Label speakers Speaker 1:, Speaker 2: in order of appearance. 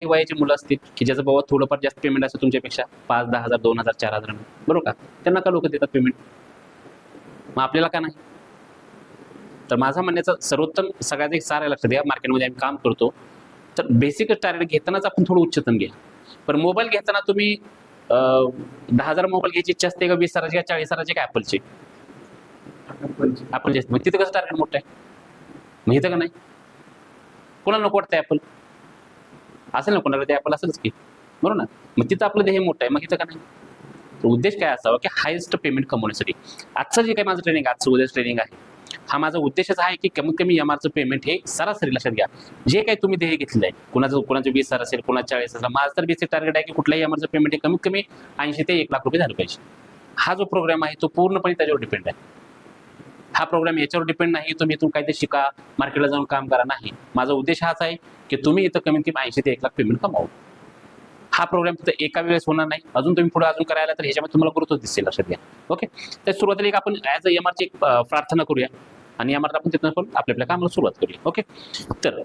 Speaker 1: वयाची मुलं असतील की ज्याचं बाबा थोडंफार जास्त पेमेंट असतं तुमच्यापेक्षा 5-10,000 2,000 4,000 बरोबर का, त्यांना का लोक देतात पेमेंट, मग आपल्याला का नाही? तर माझा म्हणण्याचं सर्वोत्तम सगळ्यात एक सारा लक्षात घ्या, मार्केटमध्ये आम्ही काम करतो तर बेसिक टार्गेट घेतानाच आपण थोडं उच्चतम घ्या. पण मोबाईल घेताना तुम्ही 10,000 मोबाईल घ्यायची इच्छा असते का 20,000 का 40,000 का ऍपलचे? ऍपल मग तिथं कसं टार्गेट मोठं आहे, मग इथं का नाही? कोणाला नको वाटतं ऍपल? असेल ना कोणाला ते ऍपल असेलच की, बरोबर ना, मग तिथं आपलं ध्येय मोठं आहे, मग इथं का नाही? तर उद्देश काय असावा की हायेस्ट पेमेंट कमवण्यासाठी. आजचं जे काही माझं ट्रेनिंग आजचं उद्याच ट्रेनिंग आहे, हा माझा उद्देशच आहे की कमीत कमी एमआरचं पेमेंट हे सरासरी लक्षात घ्या. जे काही तुम्ही ध्येय घेतलेलं आहे, कोणाचं 20,000 असेल, कोणाचं 40 असेल, माझं तर बेसिक टार्गेट आहे की कुठल्याही एमआरचं पेमेंट हे कमीत कमी 80 ते 1 लाख रुपये झालं पाहिजे. हा जो प्रोग्राम आहे तो पूर्णपणे त्याच्यावर डिपेंड आहे. हा प्रोग्राम याच्यावर डिपेंड नाही तुम्ही इथून काहीतरी शिका, मार्केटला जाऊन काम करा, नाही. माझा उद्देश हाच आहे की तुम्ही इथं कमीत कमी 80 ते 1 लाख पेमेंट कमावं. हा प्रोग्राम फक्त एका वेळेस होणार नाही, अजून तुम्ही पुढे अजून करायला तर ह्याच्यामध्ये तुम्हाला ग्रोथ दिसेल, लक्षात घ्या. ओके, तर सुरुवातीला एक आपण ॲज अ एमआरची एक प्रार्थना करूया आणि एमआर आपण तिथून पण आपल्या कामाला सुरुवात करूया. ओके, तर